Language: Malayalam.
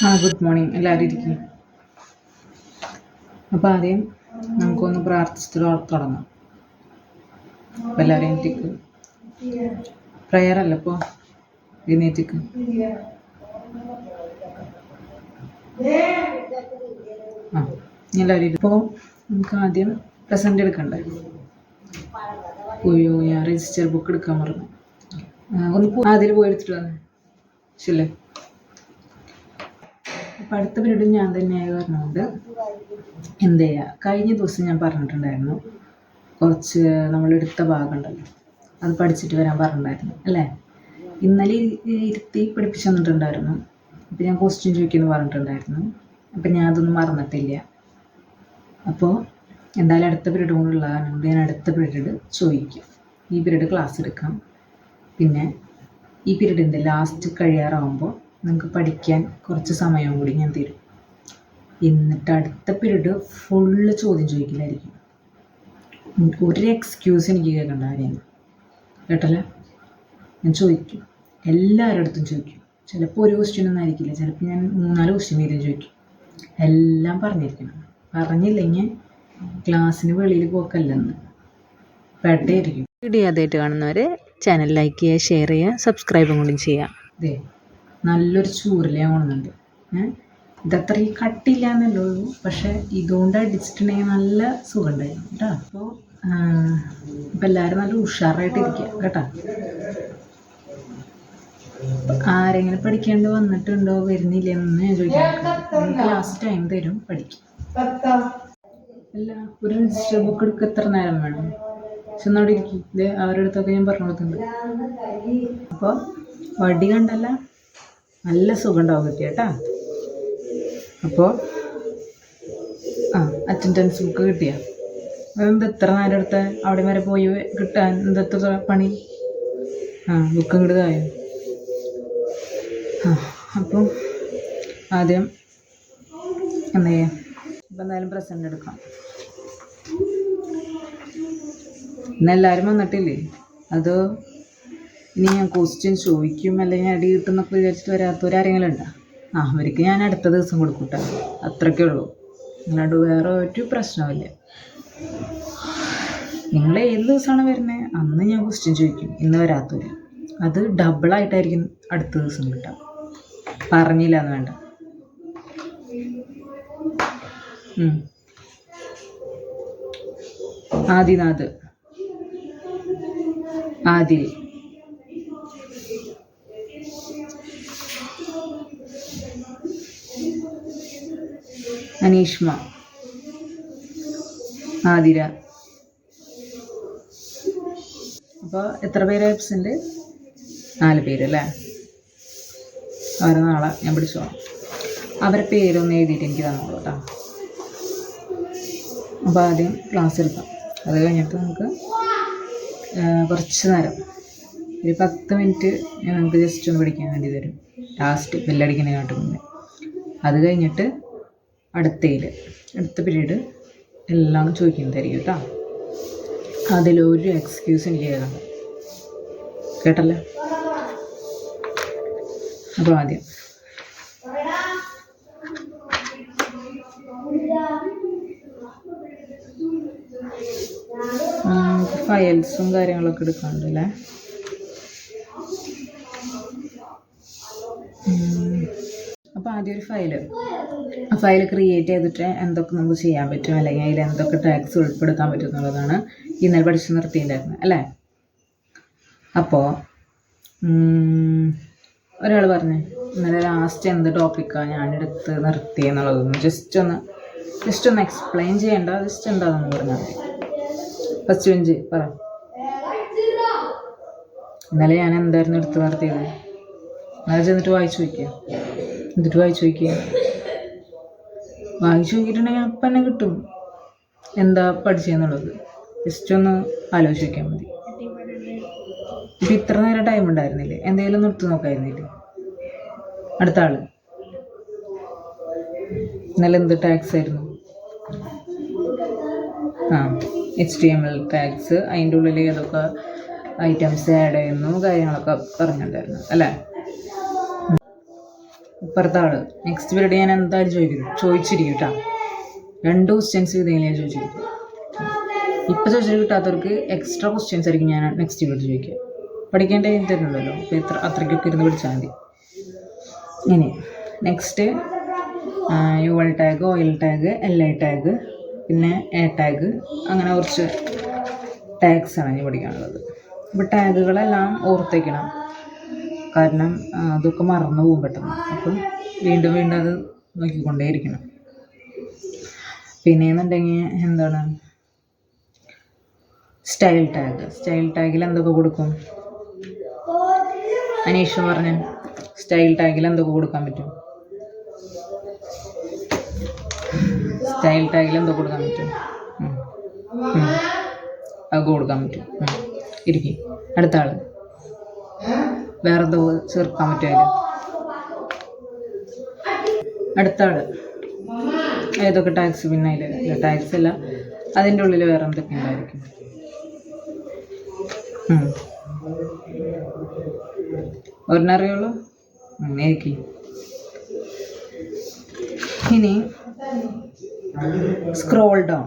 ഗുഡ് മോർണിംഗ് എല്ലാവരും ഇരിക്കും. അപ്പോൾ ആദ്യം നമുക്കൊന്ന് പ്രാർത്ഥിച്ചിട്ട് തുടങ്ങാം. അപ്പോൾ എല്ലാവരും എണീറ്റിക്ക്. പ്രയർ അല്ല ഇപ്പോൾ എണീറ്റിക്ക്. എല്ലാവരും ഇപ്പോൾ നമുക്ക് ആദ്യം പ്രസൻറ്റ് എടുക്കണ്ടേ. അയ്യോ, ഞാൻ രജിസ്റ്റർ ബുക്ക് എടുക്കാൻ പറഞ്ഞു. ഒന്ന് അതിൽ പോയി എടുത്തിട്ട് വന്നേ. ശരിയല്ലേ? അപ്പം അടുത്ത പീരീഡ് ഞാൻ തന്നെയായി പറഞ്ഞുകൊണ്ട് എന്ത് ചെയ്യുക, കഴിഞ്ഞ ദിവസം ഞാൻ പറഞ്ഞിട്ടുണ്ടായിരുന്നു കുറച്ച് നമ്മളെടുത്ത ഭാഗം ഉണ്ടല്ലോ, അത് പഠിച്ചിട്ട് വരാൻ പറഞ്ഞിട്ടുണ്ടായിരുന്നു അല്ലേ. ഇന്നലെ ഇരുത്തി പഠിപ്പിച്ചു തന്നിട്ടുണ്ടായിരുന്നു. അപ്പോൾ ഞാൻ ക്വസ്റ്റ്യൻ ചോദിക്കുമെന്ന് പറഞ്ഞിട്ടുണ്ടായിരുന്നു. അപ്പം ഞാൻ അതൊന്നും മറന്നിട്ടില്ല. അപ്പോൾ എന്തായാലും അടുത്ത പീരീഡ് കൊണ്ടുള്ള കാരണം ഞാൻ അടുത്ത പീരീഡ് ചോദിക്കും. ഈ പീരീഡ് ക്ലാസ് എടുക്കാം. പിന്നെ ഈ പീരീഡിൻ്റെ ലാസ്റ്റ് കഴിയാറാവുമ്പോൾ നിങ്ങൾക്ക് പഠിക്കാൻ കുറച്ച് സമയവും കൂടി ഞാൻ തരും. എന്നിട്ട് അടുത്ത പീരീഡ് ഫുള്ള് ചോദ്യം ചോദിക്കലായിരിക്കും. ഒരു എക്സ്ക്യൂസ് എനിക്ക് കേൾക്കേണ്ട ആരെയും കേട്ടല്ലേ. ഞാൻ ചോദിക്കും, എല്ലാവരുടെ അടുത്തും ചോദിക്കും. ചിലപ്പോൾ ഒരു ക്വസ്റ്റ്യൻ ഒന്നും ആയിരിക്കില്ല, ചിലപ്പോൾ ഞാൻ 3-4 ക്വസ്റ്റ്യൻ വീതം ചോദിക്കും. എല്ലാം പറഞ്ഞിരിക്കണം. പറഞ്ഞില്ലെങ്കിൽ ക്ലാസ്സിന് വെളിയിൽ പോക്കല്ലെന്ന് പെട്ടയായിരിക്കും. വീഡിയോ ആദ്യമായിട്ട് കാണുന്നവരെ ചാനൽ ലൈക്ക് ചെയ്യുക, ഷെയർ ചെയ്യുക, സബ്സ്ക്രൈബും കൂടി ചെയ്യാം. അതെ, നല്ലൊരു ചൂരിൽ ഞാൻ കൊണ്ടുണ്ട്. ഇതത്ര ഈ കട്ടില്ല എന്നല്ലേ ഉള്ളൂ, പക്ഷേ ഇതുകൊണ്ട് അടിച്ചിട്ടുണ്ടെങ്കിൽ നല്ല സുഖം ഉണ്ടായിരുന്നു കേട്ടോ. അപ്പോൾ ഇപ്പം എല്ലാവരും നല്ല ഉഷാറായിട്ടിരിക്കുക കേട്ടോ. ആരെങ്കിലും പഠിക്കാണ്ട് വന്നിട്ടുണ്ടോ വരുന്നില്ലെന്ന് ഞാൻ ചോദിക്കാം. ക്ലാസ് ടൈം തരും, പഠിക്കും. അല്ല, ഒരു രജിസ്റ്റർ ബുക്ക് എടുക്കുക എത്ര നേരം വേണം? ചെന്നവിടെ ഇരിക്കും. ഇത് അവരുടെ അടുത്തൊക്കെ ഞാൻ പറഞ്ഞു കൊടുക്കുന്നുണ്ട്. അപ്പോൾ വടി കണ്ടല്ല, നല്ല സുഖം ഉണ്ടാവും കിട്ടിയ കേട്ടാ. അപ്പോൾ അറ്റൻഡൻസ് ബുക്ക് കിട്ടിയ അതെന്ത് എത്ര നേരം എടുത്ത അവിടെ വരെ പോയി കിട്ടാൻ എന്തെത്ര പണി? ബുക്ക് ഇങ്ങോട്ട് തായോ. അപ്പം ആദ്യം എന്താ ചെയ്യാം, ഇപ്പം എന്തായാലും പ്രസൻറ്റ് എടുക്കാം. ഇന്നെല്ലാവരും വന്നിട്ടില്ലേ? അതോ ഇനി ഞാൻ ക്വസ്റ്റ്യൻ ചോദിക്കും അല്ലെങ്കിൽ അടി കിട്ടുന്നൊക്കെ വിചാരിച്ചിട്ട് വരാത്തവരാരെങ്കിലും ഉണ്ടോ? അവർക്ക് ഞാൻ അടുത്ത ദിവസം കൊടുക്കൂട്ടെ, അത്രയ്ക്കേ ഉള്ളൂ. അല്ലാണ്ട് വേറെ ഒരു പ്രശ്നമില്ല. നിങ്ങൾ ഏത് ദിവസമാണ് വരുന്നത് അന്ന് ഞാൻ ക്വസ്റ്റ്യൻ ചോദിക്കും. ഇന്ന് വരാത്തവർ അത് ഡബിളായിട്ടായിരിക്കും അടുത്ത ദിവസം കിട്ടാം. പറഞ്ഞില്ല എന്ന് വേണ്ട. ആദിനാഥ്, ആദിൽ, അനീഷ്മ, ആതിര. അപ്പോൾ എത്ര പേര് ആബ്സെൻ്റ്? 4 പേര് അല്ലേ. അവരെ നാളെ ഞാൻ പിടിച്ചോളാം. അവരെ പേരൊന്ന് എഴുതിയിട്ട് എനിക്ക് തന്നോളൂ കേട്ടോ. അപ്പോൾ ആദ്യം ക്ലാസ് എടുക്കാം. അത് കഴിഞ്ഞിട്ട് നമുക്ക് കുറച്ച് നേരം ഒരു 10 മിനിറ്റ് ഞാൻ നമുക്ക് ജസ്റ്റ് ഒന്ന് പഠിക്കാൻ വേണ്ടി തരും. ലാസ്റ്റ് ബെല്ലടിക്കുന്നതിനായിട്ട് മുന്നേ. അത് കഴിഞ്ഞിട്ട് അടുത്ത പീരീഡ് എല്ലാം ചോദിക്കുന്നതായിരിക്കും കേട്ടോ. അതിലൊരു എക്സ്ക്യൂസ് എനിക്ക് കേൾക്കണ്ട, കേട്ടല്ലേ. അപ്പോൾ ആദ്യം ഫയൽസും കാര്യങ്ങളൊക്കെ എടുക്കാനുണ്ട് അല്ലേ. അപ്പോൾ ആദ്യം ഒരു ഫയൽ ക്രിയേറ്റ് ചെയ്തിട്ട് എന്തൊക്കെ നമുക്ക് ചെയ്യാൻ പറ്റും, അല്ലെങ്കിൽ അതിൽ എന്തൊക്കെ ടാഗ്സ് ഉൾപ്പെടുത്താൻ പറ്റും എന്നുള്ളതാണ് ഇന്നലെ പഠിച്ച് നിർത്തിയിട്ടുണ്ടായിരുന്നത് അല്ലേ. അപ്പോൾ ഒരാൾ പറഞ്ഞേ ഇന്നലെ ലാസ്റ്റ് എന്ത് ടോപ്പിക്കാണ് ഞാനെടുത്ത് നിർത്തിയെന്നുള്ളതൊന്ന് ജസ്റ്റ് ഒന്ന് എക്സ്പ്ലെയിൻ ചെയ്യേണ്ട, ജസ്റ്റ് എന്താണെന്ന് പറഞ്ഞാൽ മതി. ഫസ്റ്റ് ബെഞ്ച് പറ. ഇന്നലെ ഞാൻ എന്തായിരുന്നു എടുത്ത് നിർത്തിയത്? ഇന്നലെ ചെന്നിട്ട് വായിച്ചു നോക്കിക്കുക. വായിച്ചു നോക്കിയിട്ടുണ്ടെങ്കിൽ അപ്പം തന്നെ കിട്ടും എന്താ പഠിച്ചതെന്നുള്ളത്. ജസ്റ്റ് ഒന്ന് ആലോചിച്ച് വയ്ക്കാൻ മതി. ഇപ്പം ഇത്ര നേരം ടൈം ഉണ്ടായിരുന്നില്ലേ? എന്തെങ്കിലും ഒന്ന് എടുത്ത് നോക്കായിരുന്നില്ലേ? അടുത്ത ആൾ ഇന്നലെ എന്ത് ടാഗ്സ് ആയിരുന്നു? HTML ടാഗ്സ്, അതിൻ്റെ ഉള്ളിൽ ഏതൊക്കെ ഐറ്റംസ് ആഡ് ചെയ്യുന്നു കാര്യങ്ങളൊക്കെ പറഞ്ഞിട്ടുണ്ടായിരുന്നു അല്ലേ. ഇപ്പുറത്തെ ആള് നെക്സ്റ്റ് പീരീഡ് ഞാൻ എന്തായാലും ചോദിച്ചിരിക്കും കേട്ടോ. 2 ക്വസ്റ്റ്യൻസ് ഇതെങ്കിലും ഞാൻ ചോദിച്ചിരിക്കും. ഇപ്പം ചോദിച്ചിട്ട് കിട്ടാത്തവർക്ക് എക്സ്ട്രാ ക്വസ്റ്റ്യൻസ് ആയിരിക്കും ഞാൻ നെക്സ്റ്റ് പീരീഡ് ചോദിക്കുക. പഠിക്കേണ്ട തരുന്നുണ്ടല്ലോ, അപ്പോൾ അത്രയ്ക്കൊക്കെ ഇരുന്ന് പഠിച്ചാൽ മതി. ഇനി next UL tag, OL tag, LI tag, പിന്നെ A ടാഗ്, അങ്ങനെ കുറച്ച് ടാഗ്സാണ് ഇനി പഠിക്കാനുള്ളത്. അപ്പോൾ ടാഗുകളെല്ലാം ഓർത്തേക്കണം, കാരണം അതൊക്കെ മറന്നു പോകും പെട്ടെന്ന്. അപ്പം വീണ്ടും വീണ്ടും അത് നോക്കിക്കൊണ്ടേയിരിക്കണം. പിന്നെയെന്നുണ്ടെങ്കിൽ എന്താണ് സ്റ്റൈൽ ടാഗിൽ എന്തൊക്കെ കൊടുക്കും? അനീഷ പറഞ്ഞ സ്റ്റൈൽ ടാഗിൽ എന്തൊക്കെ കൊടുക്കാൻ പറ്റും? സ്റ്റൈൽ ടാഗിൽ എന്തൊക്കെ കൊടുക്കാൻ പറ്റും? അതൊക്കെ കൊടുക്കാൻ പറ്റും. ഇരിക്കും. അടുത്ത ആൾ വേറെ എന്തോ ചേർക്കാൻ പറ്റുമല്ലോ. അടുത്ത ആൾ ഏതൊക്കെ ടാഗ്സ്? പിന്നെ അതിൽ ടാഗ്സ് അല്ല, അതിൻ്റെ ഉള്ളിൽ വേറെ എന്തൊക്കെ ഉണ്ടായിരിക്കും? ഒരെണ്ണറിയുള്ളൂ. എനിക്ക് ഇനി സ്ക്രോൾ ഡൗൺ